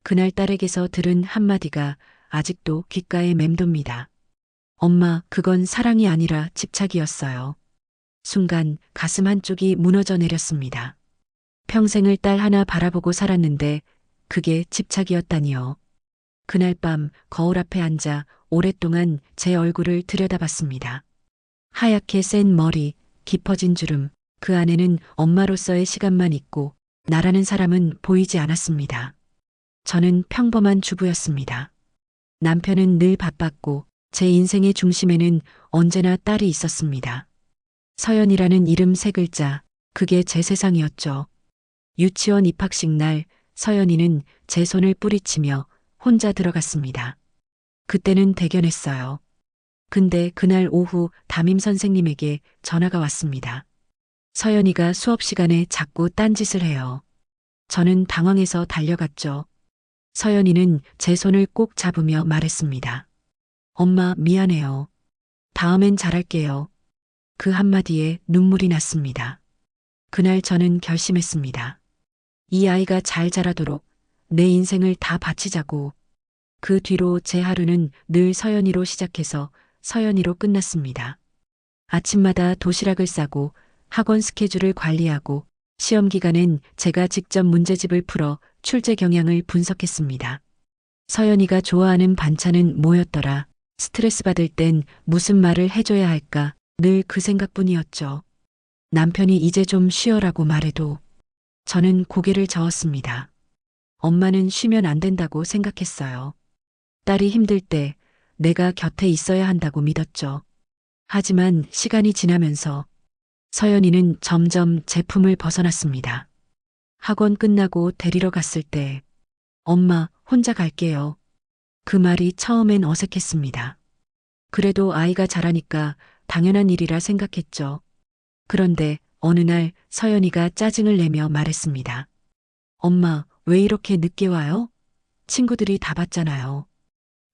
그날 딸에게서 들은 한마디가 아직도 귓가에 맴돕니다. 엄마, 그건 사랑이 아니라 집착이었어요. 순간 가슴 한쪽이 무너져 내렸습니다. 평생을 딸 하나 바라보고 살았는데 그게 집착이었다니요. 그날 밤 거울 앞에 앉아 오랫동안 제 얼굴을 들여다봤습니다. 하얗게 센 머리, 깊어진 주름, 그 안에는 엄마로서의 시간만 있고 나라는 사람은 보이지 않았습니다. 저는 평범한 주부였습니다. 남편은 늘 바빴고 제 인생의 중심에는 언제나 딸이 있었습니다. 서연이라는 이름 세 글자, 그게 제 세상이었죠. 유치원 입학식 날 서연이는 제 손을 뿌리치며 혼자 들어갔습니다. 그때는 대견했어요. 근데 그날 오후 담임 선생님에게 전화가 왔습니다. 서연이가 수업 시간에 자꾸 딴짓을 해요. 저는 당황해서 달려갔죠. 서연이는 제 손을 꼭 잡으며 말했습니다. 엄마, 미안해요. 다음엔 잘할게요. 그 한마디에 눈물이 났습니다. 그날 저는 결심했습니다. 이 아이가 잘 자라도록 내 인생을 다 바치자고. 그 뒤로 제 하루는 늘 서연이로 시작해서 서연이로 끝났습니다. 아침마다 도시락을 싸고 학원 스케줄을 관리하고 시험 기간엔 제가 직접 문제집을 풀어 출제 경향을 분석했습니다. 서연이가 좋아하는 반찬은 뭐였더라? 스트레스 받을 땐 무슨 말을 해줘야 할까? 늘 그 생각뿐이었죠. 남편이 이제 좀 쉬어라고 말해도 저는 고개를 저었습니다. 엄마는 쉬면 안 된다고 생각했어요. 딸이 힘들 때 내가 곁에 있어야 한다고 믿었죠. 하지만 시간이 지나면서 서연이는 점점 제 품을 벗어났습니다. 학원 끝나고 데리러 갔을 때 엄마, 혼자 갈게요. 그 말이 처음엔 어색했습니다. 그래도 아이가 자라니까 당연한 일이라 생각했죠. 그런데 어느 날 서연이가 짜증을 내며 말했습니다. 엄마, 왜 이렇게 늦게 와요? 친구들이 다 봤잖아요.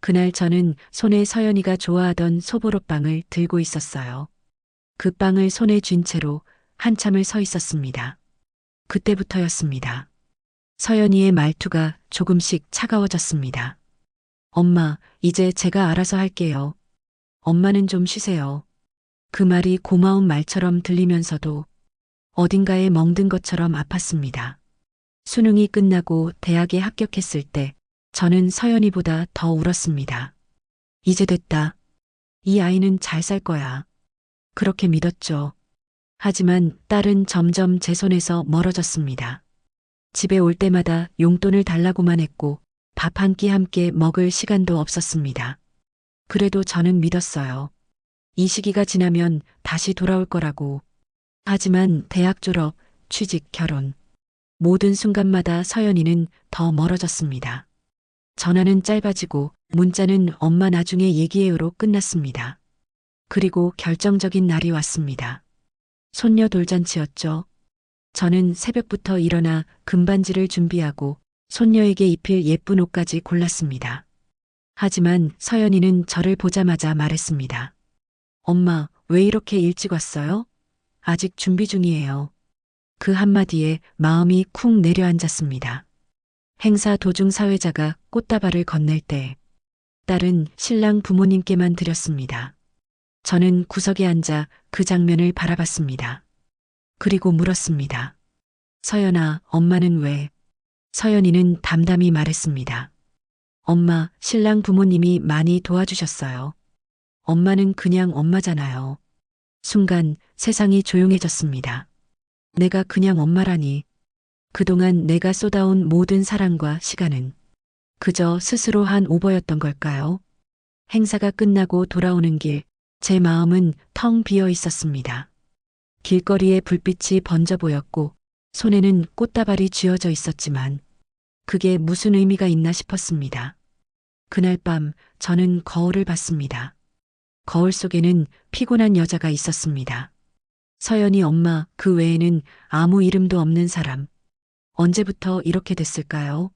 그날 저는 손에 서연이가 좋아하던 소보로빵을 들고 있었어요. 그 빵을 손에 쥔 채로 한참을 서 있었습니다. 그때부터였습니다. 서연이의 말투가 조금씩 차가워졌습니다. 엄마, 이제 제가 알아서 할게요. 엄마는 좀 쉬세요. 그 말이 고마운 말처럼 들리면서도 어딘가에 멍든 것처럼 아팠습니다. 수능이 끝나고 대학에 합격했을 때 저는 서연이보다 더 울었습니다. 이제 됐다. 이 아이는 잘 살 거야. 그렇게 믿었죠. 하지만 딸은 점점 제 손에서 멀어졌습니다. 집에 올 때마다 용돈을 달라고만 했고 밥 한 끼 함께 먹을 시간도 없었습니다. 그래도 저는 믿었어요. 이 시기가 지나면 다시 돌아올 거라고. 하지만 대학 졸업, 취직, 결혼. 모든 순간마다 서연이는 더 멀어졌습니다. 전화는 짧아지고 문자는 엄마 나중에 얘기해요로 끝났습니다. 그리고 결정적인 날이 왔습니다. 손녀 돌잔치였죠. 저는 새벽부터 일어나 금반지를 준비하고 손녀에게 입힐 예쁜 옷까지 골랐습니다. 하지만 서연이는 저를 보자마자 말했습니다. 엄마, 왜 이렇게 일찍 왔어요? 아직 준비 중이에요. 그 한마디에 마음이 쿵 내려앉았습니다. 행사 도중 사회자가 꽃다발을 건넬 때 딸은 신랑 부모님께만 드렸습니다. 저는 구석에 앉아 그 장면을 바라봤습니다. 그리고 물었습니다. 서연아, 엄마는 왜? 서연이는 담담히 말했습니다. 엄마, 신랑 부모님이 많이 도와주셨어요. 엄마는 그냥 엄마잖아요. 순간 세상이 조용해졌습니다. 내가 그냥 엄마라니. 그동안 내가 쏟아온 모든 사랑과 시간은 그저 스스로 한 오버였던 걸까요? 행사가 끝나고 돌아오는 길, 제 마음은 텅 비어 있었습니다. 길거리에 불빛이 번져 보였고 손에는 꽃다발이 쥐어져 있었지만 그게 무슨 의미가 있나 싶었습니다. 그날 밤 저는 거울을 봤습니다. 거울 속에는 피곤한 여자가 있었습니다. 서연이 엄마, 그 외에는 아무 이름도 없는 사람. 언제부터 이렇게 됐을까요?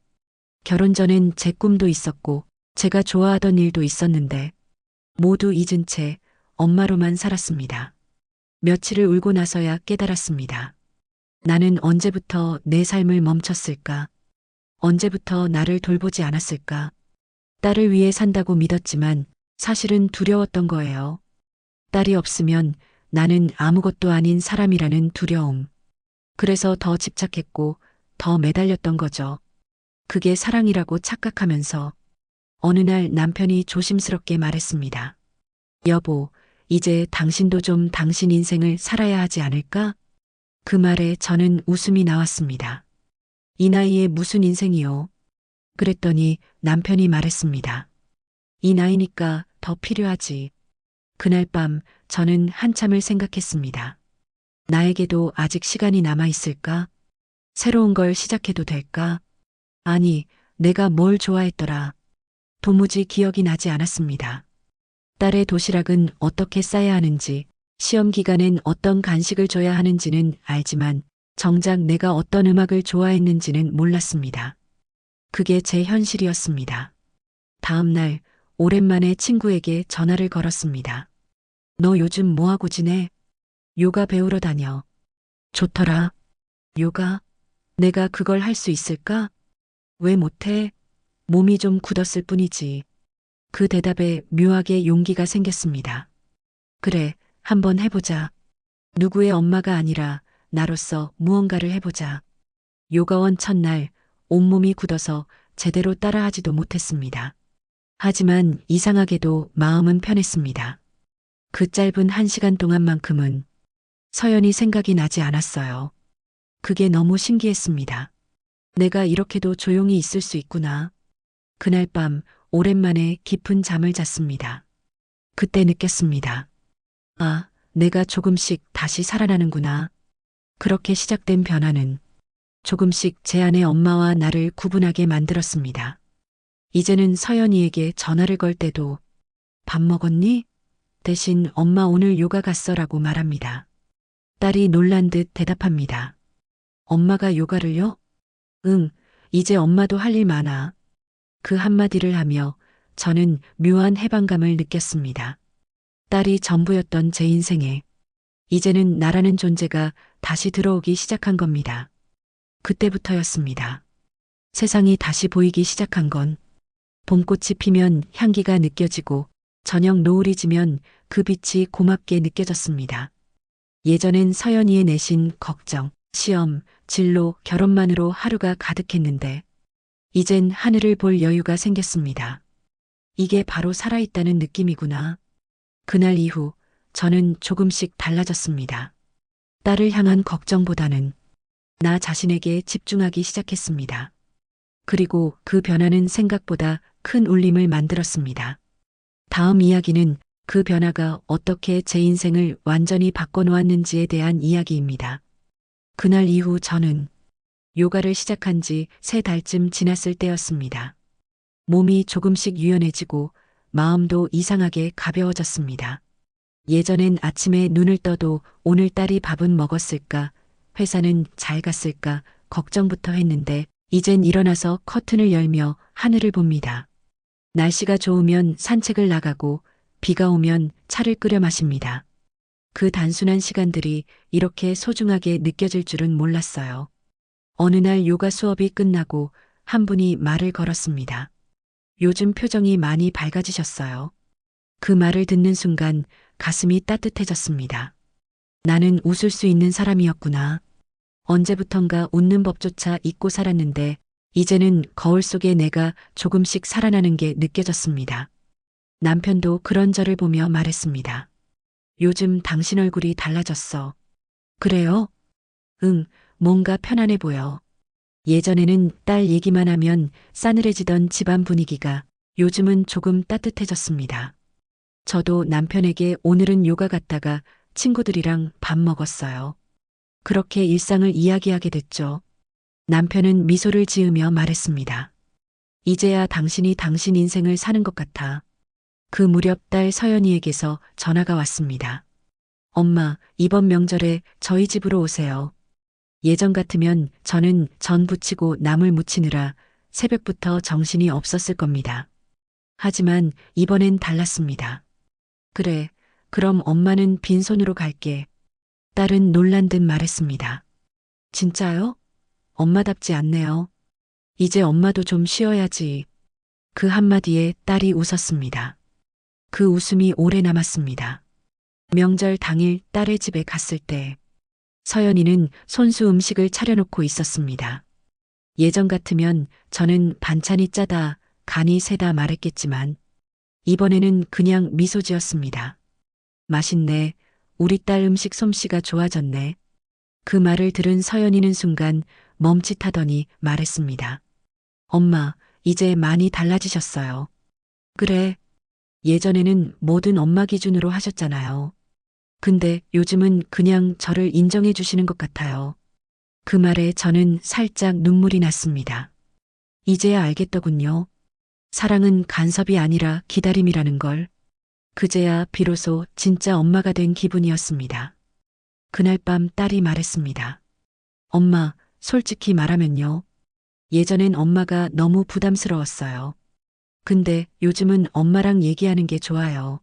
결혼 전엔 제 꿈도 있었고 제가 좋아하던 일도 있었는데 모두 잊은 채 엄마로만 살았습니다. 며칠을 울고 나서야 깨달았습니다. 나는 언제부터 내 삶을 멈췄을까? 언제부터 나를 돌보지 않았을까? 딸을 위해 산다고 믿었지만 사실은 두려웠던 거예요. 딸이 없으면 나는 아무것도 아닌 사람이라는 두려움. 그래서 더 집착했고 더 매달렸던 거죠. 그게 사랑이라고 착각하면서 어느 날 남편이 조심스럽게 말했습니다. 여보, 이제 당신도 좀 당신 인생을 살아야 하지 않을까? 그 말에 저는 웃음이 나왔습니다. 이 나이에 무슨 인생이요? 그랬더니 남편이 말했습니다. 이 나이니까 더 필요하지. 그날 밤 저는 한참을 생각했습니다. 나에게도 아직 시간이 남아 있을까? 새로운 걸 시작해도 될까? 아니, 내가 뭘 좋아했더라. 도무지 기억이 나지 않았습니다. 딸의 도시락은 어떻게 싸야 하는지, 시험 기간엔 어떤 간식을 줘야 하는지는 알지만 정작 내가 어떤 음악을 좋아했는지는 몰랐습니다. 그게 제 현실이었습니다. 다음 날 오랜만에 친구에게 전화를 걸었습니다. 너 요즘 뭐하고 지내? 요가 배우러 다녀. 좋더라. 요가? 내가 그걸 할 수 있을까? 왜 못해? 몸이 좀 굳었을 뿐이지. 그 대답에 묘하게 용기가 생겼습니다. 그래, 한번 해보자. 누구의 엄마가 아니라 나로서 무언가를 해보자. 요가원 첫날 온몸이 굳어서 제대로 따라하지도 못했습니다. 하지만 이상하게도 마음은 편했습니다. 그 짧은 1시간 동안만큼은 서연이 생각이 나지 않았어요. 그게 너무 신기했습니다. 내가 이렇게도 조용히 있을 수 있구나. 그날 밤 오랜만에 깊은 잠을 잤습니다. 그때 느꼈습니다. 아, 내가 조금씩 다시 살아나는구나. 그렇게 시작된 변화는 조금씩 제 안의 엄마와 나를 구분하게 만들었습니다. 이제는 서연이에게 전화를 걸 때도 밥 먹었니? 대신 엄마 오늘 요가 갔어라고 말합니다. 딸이 놀란 듯 대답합니다. 엄마가 요가를요? 응, 이제 엄마도 할 일 많아. 그 한마디를 하며 저는 묘한 해방감을 느꼈습니다. 딸이 전부였던 제 인생에 이제는 나라는 존재가 다시 들어오기 시작한 겁니다. 그때부터였습니다. 세상이 다시 보이기 시작한 건 봄꽃이 피면 향기가 느껴지고 저녁 노을이 지면 그 빛이 고맙게 느껴졌습니다. 예전엔 서연이의 내신, 걱정, 시험, 진로, 결혼만으로 하루가 가득했는데 이젠 하늘을 볼 여유가 생겼습니다. 이게 바로 살아있다는 느낌이구나. 그날 이후 저는 조금씩 달라졌습니다. 딸을 향한 걱정보다는 나 자신에게 집중하기 시작했습니다. 그리고 그 변화는 생각보다 큰 울림을 만들었습니다. 다음 이야기는 그 변화가 어떻게 제 인생을 완전히 바꿔놓았는지에 대한 이야기입니다. 그날 이후 저는 요가를 시작한 지 3달쯤 지났을 때였습니다. 몸이 조금씩 유연해지고 마음도 이상하게 가벼워졌습니다. 예전엔 아침에 눈을 떠도 오늘 딸이 밥은 먹었을까, 회사는 잘 갔을까 걱정부터 했는데 이젠 일어나서 커튼을 열며 하늘을 봅니다. 날씨가 좋으면 산책을 나가고 비가 오면 차를 끓여 마십니다. 그 단순한 시간들이 이렇게 소중하게 느껴질 줄은 몰랐어요. 어느 날 요가 수업이 끝나고 한 분이 말을 걸었습니다. 요즘 표정이 많이 밝아지셨어요. 그 말을 듣는 순간 가슴이 따뜻해졌습니다. 나는 웃을 수 있는 사람이었구나. 언제부턴가 웃는 법조차 잊고 살았는데 이제는 거울 속에 내가 조금씩 살아나는 게 느껴졌습니다. 남편도 그런 저를 보며 말했습니다. 요즘 당신 얼굴이 달라졌어. 그래요? 응, 뭔가 편안해 보여. 예전에는 딸 얘기만 하면 싸늘해지던 집안 분위기가 요즘은 조금 따뜻해졌습니다. 저도 남편에게 오늘은 요가 갔다가 친구들이랑 밥 먹었어요. 그렇게 일상을 이야기하게 됐죠. 남편은 미소를 지으며 말했습니다. 이제야 당신이 당신 인생을 사는 것 같아. 그 무렵 딸 서연이에게서 전화가 왔습니다. 엄마, 이번 명절에 저희 집으로 오세요. 예전 같으면 저는 전 부치고 나물 무치느라 새벽부터 정신이 없었을 겁니다. 하지만 이번엔 달랐습니다. 그래, 그럼 엄마는 빈손으로 갈게. 딸은 놀란 듯 말했습니다. 진짜요? 엄마답지 않네요. 이제 엄마도 좀 쉬어야지. 그 한마디에 딸이 웃었습니다. 그 웃음이 오래 남았습니다. 명절 당일 딸의 집에 갔을 때 서연이는 손수 음식을 차려놓고 있었습니다. 예전 같으면 저는 반찬이 짜다, 간이 세다 말했겠지만 이번에는 그냥 미소 지었습니다. 맛있네. 우리 딸 음식 솜씨가 좋아졌네. 그 말을 들은 서연이는 순간 멈칫하더니 말했습니다. 엄마, 이제 많이 달라지셨어요. 그래. 예전에는 뭐든 엄마 기준으로 하셨잖아요. 근데 요즘은 그냥 저를 인정해 주시는 것 같아요. 그 말에 저는 살짝 눈물이 났습니다. 이제야 알겠더군요. 사랑은 간섭이 아니라 기다림이라는 걸. 그제야 비로소 진짜 엄마가 된 기분이었습니다. 그날 밤 딸이 말했습니다. 엄마, 솔직히 말하면요. 예전엔 엄마가 너무 부담스러웠어요. 근데 요즘은 엄마랑 얘기하는 게 좋아요.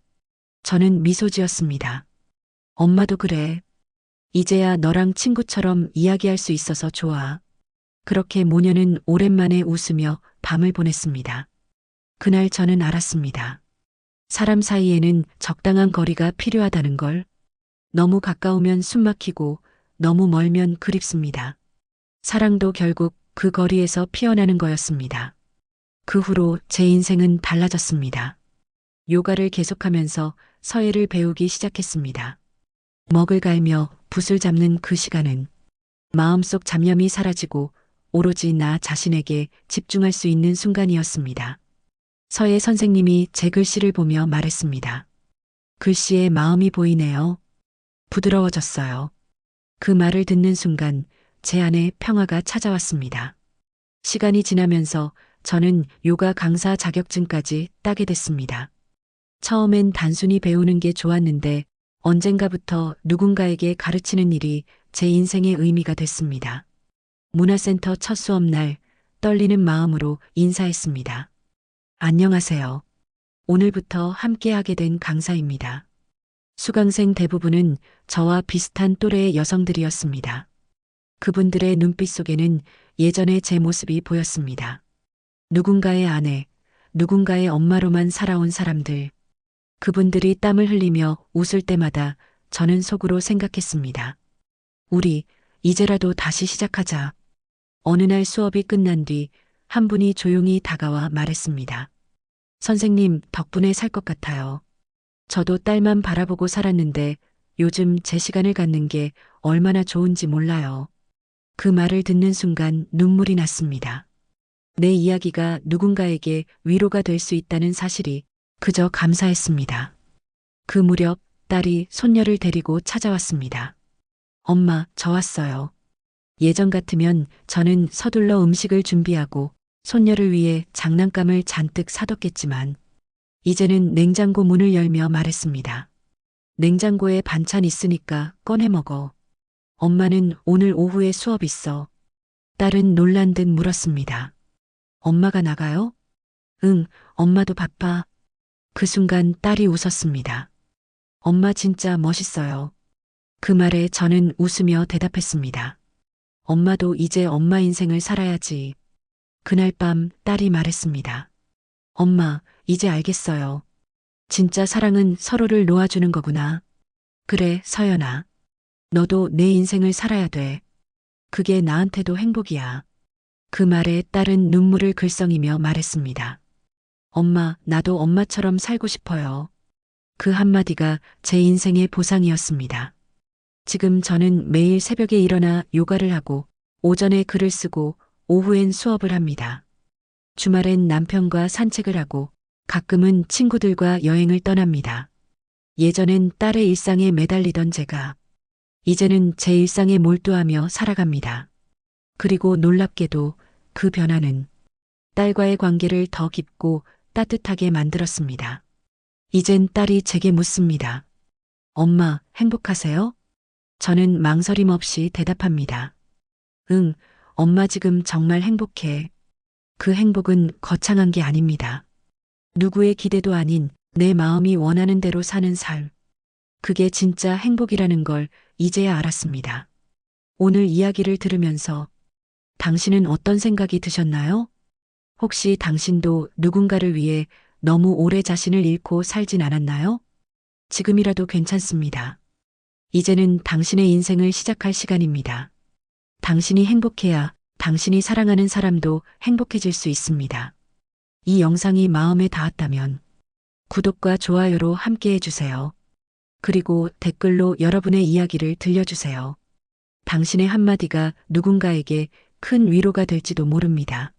저는 미소 지었습니다. 엄마도 그래. 이제야 너랑 친구처럼 이야기할 수 있어서 좋아. 그렇게 모녀는 오랜만에 웃으며 밤을 보냈습니다. 그날 저는 알았습니다. 사람 사이에는 적당한 거리가 필요하다는 걸. 너무 가까우면 숨막히고 너무 멀면 그립습니다. 사랑도 결국 그 거리에서 피어나는 거였습니다. 그 후로 제 인생은 달라졌습니다. 요가를 계속하면서 서예를 배우기 시작했습니다. 먹을 갈며 붓을 잡는 그 시간은 마음속 잡념이 사라지고 오로지 나 자신에게 집중할 수 있는 순간이었습니다. 서예 선생님이 제 글씨를 보며 말했습니다. 글씨에 마음이 보이네요. 부드러워졌어요. 그 말을 듣는 순간 제 안에 평화가 찾아왔습니다. 시간이 지나면서 저는 요가 강사 자격증까지 따게 됐습니다. 처음엔 단순히 배우는 게 좋았는데 언젠가부터 누군가에게 가르치는 일이 제 인생의 의미가 됐습니다. 문화센터 첫 수업날 떨리는 마음으로 인사했습니다. 안녕하세요. 오늘부터 함께하게 된 강사입니다. 수강생 대부분은 저와 비슷한 또래의 여성들이었습니다. 그분들의 눈빛 속에는 예전의 제 모습이 보였습니다. 누군가의 아내, 누군가의 엄마로만 살아온 사람들. 그분들이 땀을 흘리며 웃을 때마다 저는 속으로 생각했습니다. 우리, 이제라도 다시 시작하자. 어느 날 수업이 끝난 뒤 한 분이 조용히 다가와 말했습니다. 선생님 덕분에 살 것 같아요. 저도 딸만 바라보고 살았는데 요즘 제 시간을 갖는 게 얼마나 좋은지 몰라요. 그 말을 듣는 순간 눈물이 났습니다. 내 이야기가 누군가에게 위로가 될 수 있다는 사실이 그저 감사했습니다. 그 무렵 딸이 손녀를 데리고 찾아왔습니다. 엄마, 저 왔어요. 예전 같으면 저는 서둘러 음식을 준비하고 손녀를 위해 장난감을 잔뜩 사뒀겠지만 이제는 냉장고 문을 열며 말했습니다. 냉장고에 반찬 있으니까 꺼내 먹어. 엄마는 오늘 오후에 수업 있어. 딸은 놀란 듯 물었습니다. 엄마가 나가요? 응, 엄마도 바빠. 그 순간 딸이 웃었습니다. 엄마 진짜 멋있어요. 그 말에 저는 웃으며 대답했습니다. 엄마도 이제 엄마 인생을 살아야지. 그날 밤 딸이 말했습니다. 엄마, 이제 알겠어요. 진짜 사랑은 서로를 놓아주는 거구나. 그래, 서연아. 너도 내 인생을 살아야 돼. 그게 나한테도 행복이야. 그 말에 딸은 눈물을 글썽이며 말했습니다. 엄마, 나도 엄마처럼 살고 싶어요. 그 한마디가 제 인생의 보상이었습니다. 지금 저는 매일 새벽에 일어나 요가를 하고 오전에 글을 쓰고 오후엔 수업을 합니다. 주말엔 남편과 산책을 하고 가끔은 친구들과 여행을 떠납니다. 예전엔 딸의 일상에 매달리던 제가 이제는 제 일상에 몰두하며 살아갑니다. 그리고 놀랍게도 그 변화는 딸과의 관계를 더 깊고 따뜻하게 만들었습니다. 이젠 딸이 제게 묻습니다. 엄마, 행복하세요? 저는 망설임 없이 대답합니다. 응, 엄마 지금 정말 행복해. 그 행복은 거창한 게 아닙니다. 누구의 기대도 아닌 내 마음이 원하는 대로 사는 삶. 그게 진짜 행복이라는 걸 이제야 알았습니다. 오늘 이야기를 들으면서 당신은 어떤 생각이 드셨나요? 혹시 당신도 누군가를 위해 너무 오래 자신을 잃고 살진 않았나요? 지금이라도 괜찮습니다. 이제는 당신의 인생을 시작할 시간입니다. 당신이 행복해야 당신이 사랑하는 사람도 행복해질 수 있습니다. 이 영상이 마음에 닿았다면 구독과 좋아요로 함께 해주세요. 그리고 댓글로 여러분의 이야기를 들려주세요. 당신의 한마디가 누군가에게 큰 위로가 될지도 모릅니다.